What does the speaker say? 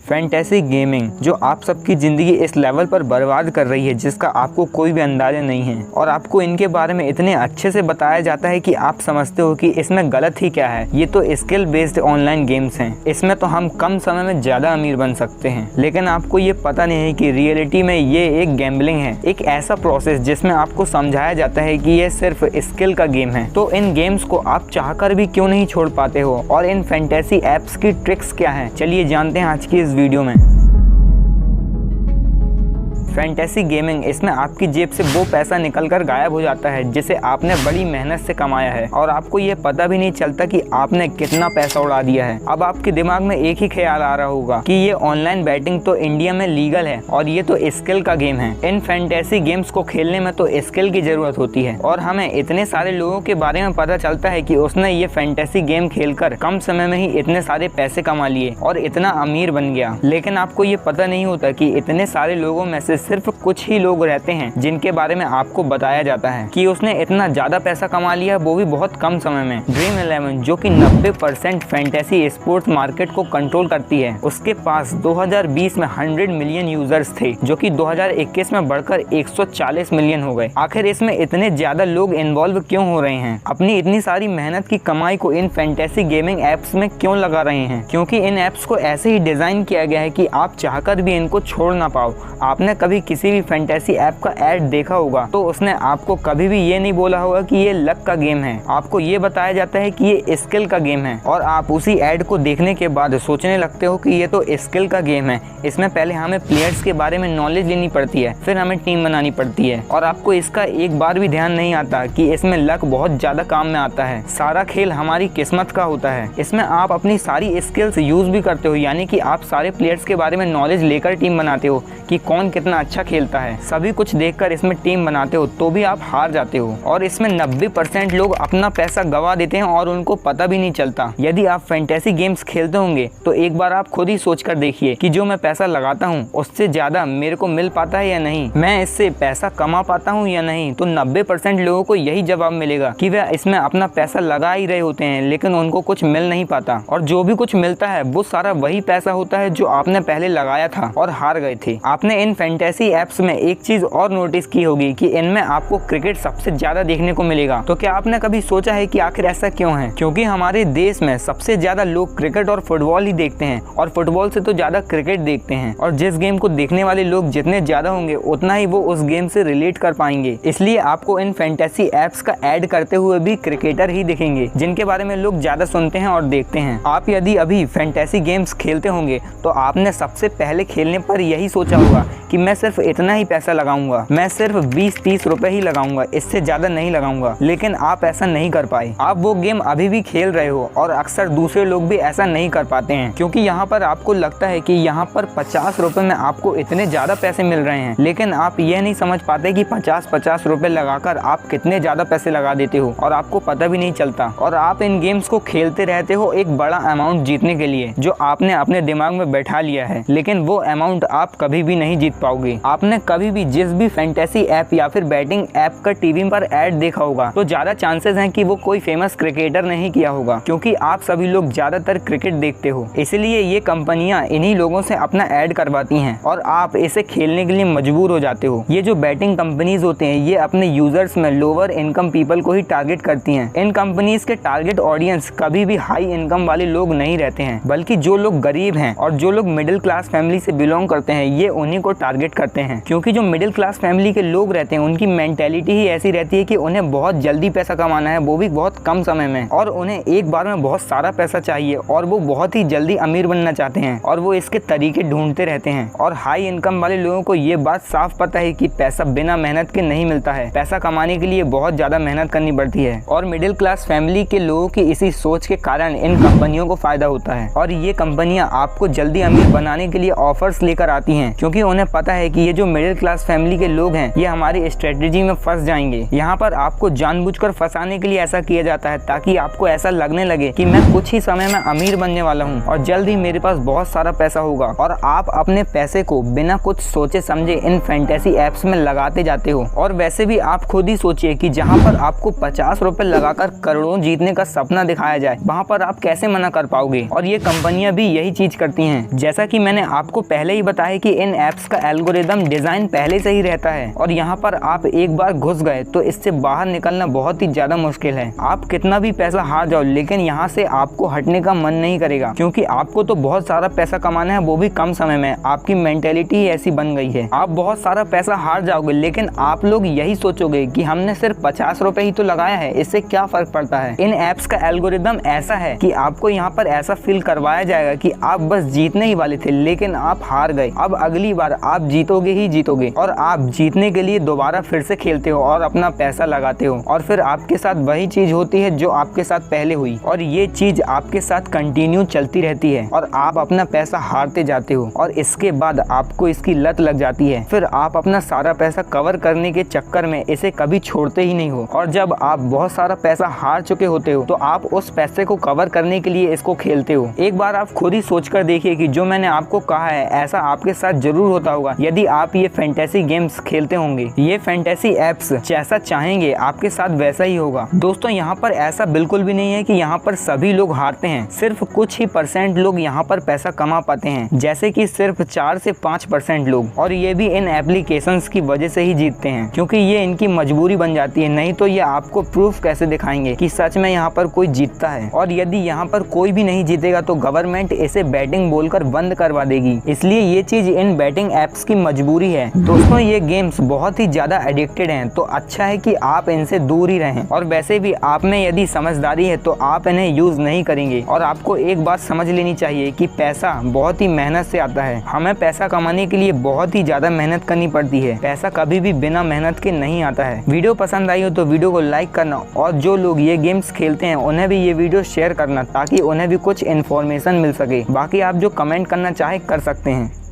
Fantasy gaming जो आप सबकी ज़िंदगी इस लेवल पर बर्बाद कर रही है जिसका आपको कोई भी अंदाज़ा नहीं है, और आपको इनके बारे में इतने अच्छे से बताया जाता है कि आप समझते हो कि इसमें गलत ही क्या है। ये तो स्किल बेस्ड ऑनलाइन गेम्स हैं, इसमें तो हम कम समय में ज़्यादा अमीर बन सकते हैं। लेकिन आपको ये पता नहीं है कि रियलिटी में ये एक गैम्बलिंग है, एक ऐसा प्रोसेस जिसमें आपको समझाया जाता है कि ये सिर्फ स्किल का गेम है। तो इन गेम्स को आप चाहकर भी क्यों नहीं छोड़ पाते हो, और इन फैंटेसी ऐप्स की ट्रिक्स क्या हैं, चलिए जानते हैं आज की इस वीडियो में। फैंटेसी गेमिंग, इसमें आपकी जेब से वो पैसा निकलकर गायब हो जाता है जिसे आपने बड़ी मेहनत से कमाया है, और आपको ये पता भी नहीं चलता कि आपने कितना पैसा उड़ा दिया है। अब आपके दिमाग में एक ही ख्याल आ रहा होगा कि ये ऑनलाइन बैटिंग तो इंडिया में लीगल है और ये तो स्किल का गेम है। इन फैंटेसी गेम्स को खेलने में तो स्किल की जरूरत होती है, और हमें इतने सारे लोगों के बारे में पता चलता है कि उसने ये फैंटेसी गेम खेलकर कम समय में ही इतने सारे पैसे कमा लिए और इतना अमीर बन गया। लेकिन आपको ये पता नहीं होता कि इतने सारे लोगों में से सिर्फ कुछ ही लोग रहते हैं जिनके बारे में आपको बताया जाता है कि उसने इतना ज्यादा पैसा कमा लिया, वो भी बहुत कम समय में। ड्रीम 11 जो कि 90% फैंटेसी स्पोर्ट्स मार्केट को कंट्रोल करती है, उसके पास 2020 में 100 मिलियन यूजर्स थे, जो कि 2021 में बढ़कर 140 मिलियन हो गए। आखिर इसमें इतने ज्यादा लोग इन्वॉल्व क्यों हो रहे हैं? अपनी इतनी सारी मेहनत की कमाई को इन फैंटेसी गेमिंग एप्स में क्यों लगा रहे हैं? क्योंकि इन एप्स को ऐसे ही डिजाइन किया गया है कि आप चाहकर भी इनको छोड़ ना पाओ। आपने कभी किसी भी फैंटेसी ऐप का ऐड देखा होगा तो उसने आपको कभी भी ये नहीं बोला होगा कि ये लक का गेम है। आपको ये बताया जाता है कि ये स्किल का गेम है, और आप उसी ऐड को देखने के बाद सोचने लगते हो कि ये तो स्किल का गेम है। इसमें पहले हमें प्लेयर्स के बारे में नॉलेज लेनी पड़ती है, फिर हमें टीम बनानी पड़ती है, और आपको इसका एक बार भी ध्यान नहीं आता कि इसमें लक बहुत ज्यादा काम में आता है। सारा खेल हमारी किस्मत का होता है। इसमें आप अपनी सारी स्किल्स यूज भी करते हो, यानी कि आप सारे प्लेयर्स के बारे में नॉलेज लेकर टीम बनाते हो कि कौन कितना अच्छा खेलता है। सभी कुछ देखकर इसमें टीम बनाते हो, तो भी आप हार जाते हो, और इसमें 90% लोग अपना पैसा गवा देते हैं और उनको पता भी नहीं चलता। यदि आप फैंटेसी गेम्स खेलते होंगे तो एक बार आप खुद ही सोच कर देखिए कि जो मैं पैसा लगाता हूँ उससे ज्यादा मेरे को मिल पाता है या नहीं, मैं इससे पैसा कमा पाता हूँ या नहीं। तो 90% लोगों को यही जवाब मिलेगा कि वे इसमें अपना पैसा लगा ही रहे होते हैं, लेकिन उनको कुछ मिल नहीं पाता, और जो भी कुछ मिलता है वो सारा वही पैसा होता है जो आपने पहले लगाया था और हार गए थे। आपने इन फैंटेसी एप्स में एक चीज और नोटिस की होगी कि इनमें आपको क्रिकेट सबसे ज्यादा देखने को मिलेगा। तो क्या आपने कभी सोचा है कि आखिर ऐसा क्यों है? क्योंकि हमारे देश में सबसे ज्यादा लोग क्रिकेट और फुटबॉल ही देखते हैं, और फुटबॉल से तो ज्यादा क्रिकेट देखते हैं, और जिस गेम को देखने वाले लोग जितने ज्यादा होंगे उतना ही वो उस गेम से रिलेट कर पाएंगे। इसलिए आपको इन फैंटेसी एप्स का ऐड करते हुए भी क्रिकेटर ही दिखेंगे जिनके बारे में लोग ज्यादा सुनते हैं और देखते हैं। आप यदि अभी फैंटेसी गेम्स खेलते होंगे तो आपने सबसे पहले खेलने पर यही सोचा होगा कि मैं सिर्फ इतना ही पैसा लगाऊंगा, मैं सिर्फ 20-30 रुपए ही लगाऊंगा, इससे ज्यादा नहीं लगाऊंगा। लेकिन आप ऐसा नहीं कर पाए। आप वो गेम अभी भी खेल रहे हो, और अक्सर दूसरे लोग भी ऐसा नहीं कर पाते हैं, क्योंकि यहाँ पर आपको लगता है कि यहाँ पर 50 रुपए में आपको इतने ज्यादा पैसे मिल रहे हैं। लेकिन आप यह नहीं समझ पाते कि 50-50 रुपए लगाकर आप कितने ज्यादा पैसे लगा देते हो और आपको पता भी नहीं चलता, और आप इन गेम्स को खेलते रहते हो एक बड़ा अमाउंट जीतने के लिए जो आपने अपने दिमाग में बैठा लिया है। लेकिन वो अमाउंट आप कभी भी नहीं जीत पाओगे। आपने कभी भी जिस भी फैंटेसी ऐप या फिर बैटिंग ऐप का टीवी पर ऐड देखा होगा तो ज्यादा चांसेस हैं कि वो कोई फेमस क्रिकेटर नहीं किया होगा, क्योंकि आप सभी लोग ज्यादातर क्रिकेट देखते हो। इसलिए ये कंपनियां इन्हीं लोगों से अपना ऐड करवाती हैं और आप इसे खेलने के लिए मजबूर हो जाते हो। ये जो बैटिंग कंपनीज होते हैं ये अपने यूजर्स में लोअर इनकम पीपल को ही टारगेट करती हैं। इन कंपनीज के टारगेट ऑडियंस कभी भी हाई इनकम वाले लोग नहीं रहते हैं, बल्कि जो लोग गरीब हैं और जो लोग मिडिल क्लास फैमिली से बिलोंग करते हैं ये उन्हीं को टारगेट करते हैं। क्योंकि जो मिडिल क्लास फैमिली के लोग रहते हैं उनकी मेंटेलिटी ही ऐसी रहती है कि उन्हें बहुत जल्दी पैसा कमाना है, वो भी बहुत कम समय में, और उन्हें एक बार में बहुत सारा पैसा चाहिए, और वो बहुत ही जल्दी अमीर बनना चाहते हैं, और वो इसके तरीके ढूंढते रहते हैं। और हाई इनकम वाले लोगों को ये बात साफ पता है कि पैसा बिना मेहनत के नहीं मिलता है, पैसा कमाने के लिए बहुत ज्यादा मेहनत करनी पड़ती है। और मिडिल क्लास फैमिली के लोगों की इसी सोच के कारण इन कंपनियों को फायदा होता है, और ये कंपनियां आपको जल्दी अमीर बनाने के लिए ऑफर्स लेकर आती हैं, क्योंकि उन्हें पता है है कि ये जो मिडिल क्लास फैमिली के लोग हैं ये हमारी स्ट्रेटेजी में फंस जाएंगे। यहाँ पर आपको जानबूझकर फंसाने के लिए ऐसा किया जाता है ताकि आपको ऐसा लगने लगे कि मैं कुछ ही समय में अमीर बनने वाला हूँ और जल्द ही मेरे पास बहुत सारा पैसा होगा, और आप अपने पैसे को बिना कुछ सोचे समझे इन फैंटेसी एप्स में लगाते जाते हो। और वैसे भी आप खुद ही सोचिए कि जहाँ पर आपको 50 रुपए लगाकर करोड़ों जीतने का सपना दिखाया जाए, वहाँ पर आप कैसे मना कर पाओगे। और ये कंपनियां भी यही चीज करती हैं। जैसा कि मैंने आपको पहले ही बताया कि इन एप्स का एल्गोरिदम डिजाइन पहले से ही रहता है और यहाँ पर आप एक बार घुस गए तो इससे बाहर निकलना बहुत ही ज्यादा मुश्किल है। आप कितना भी पैसा हार जाओ लेकिन यहाँ से आपको हटने का मन नहीं करेगा, क्योंकि आपको तो बहुत सारा पैसा कमाना है, वो भी कम समय में। आपकी मेंटेलिटी ही ऐसी बन गई है। आप बहुत सारा पैसा हार जाओगे लेकिन आप लोग यही सोचोगे कि हमने सिर्फ 50 रुपए ही तो लगाया है, इससे क्या फर्क पड़ता है। इन एप्स का एल्गोरिदम ऐसा है कि आपको यहाँ पर ऐसा फील करवाया जाएगा कि आप बस जीतने ही वाले थे लेकिन आप हार गए। अब अगली बार आप जीतोगे ही जीतोगे और आप जीतने के लिए दोबारा फिर से खेलते हो और अपना पैसा लगाते हो, और फिर आपके साथ वही चीज होती है जो आपके साथ पहले हुई, और ये चीज आपके साथ कंटिन्यू चलती रहती है और आप अपना पैसा हारते जाते हो और इसके बाद आपको इसकी लत लग जाती है। फिर आप अपना सारा पैसा कवर करने के चक्कर में इसे कभी छोड़ते ही नहीं हो, और जब आप बहुत सारा पैसा हार चुके होते हो तो आप उस पैसे को कवर करने के लिए इसको खेलते हो। एक बार आप खुद ही सोचकर देखिए कि जो मैंने आपको कहा है ऐसा आपके साथ जरूर होता होगा यदि आप ये फैंटेसी गेम्स खेलते होंगे। ये फैंटेसी एप्स जैसा चाहेंगे आपके साथ वैसा ही होगा। दोस्तों यहाँ पर ऐसा बिल्कुल भी नहीं है कि यहाँ पर सभी लोग हारते हैं, सिर्फ कुछ ही % लोग यहाँ पर पैसा कमा पाते हैं, जैसे कि सिर्फ 4 से 5% लोग, और ये भी इन एप्लीकेशंस की वजह से ही जीतते हैं क्योंकि ये इनकी मजबूरी बन जाती है, नहीं तो ये आपको प्रूफ कैसे दिखाएंगे कि सच में यहाँ पर कोई जीतता है। और यदि यहाँ पर कोई भी नहीं जीतेगा तो गवर्नमेंट इसे बैटिंग बोलकर बंद करवा देगी, इसलिए ये चीज इन बैटिंग एप्स की मजबूरी है। दोस्तों ये गेम्स बहुत ही ज्यादा एडिक्टेड हैं, तो अच्छा है कि आप इनसे दूर ही रहें। और वैसे भी आप में यदि समझदारी है तो आप इन्हें यूज नहीं करेंगे। और आपको एक बात समझ लेनी चाहिए कि पैसा बहुत ही मेहनत से आता है। हमें पैसा कमाने के लिए बहुत ही ज्यादा मेहनत करनी पड़ती है, पैसा कभी भी बिना मेहनत के नहीं आता है। वीडियो पसंद आई हो तो वीडियो को लाइक करना, और जो लोग ये गेम्स खेलते हैं उन्हें भी ये वीडियो शेयर करना ताकि उन्हें भी कुछ इन्फॉर्मेशन मिल सके। बाकी आप जो कमेंट करना चाहे कर सकते हैं।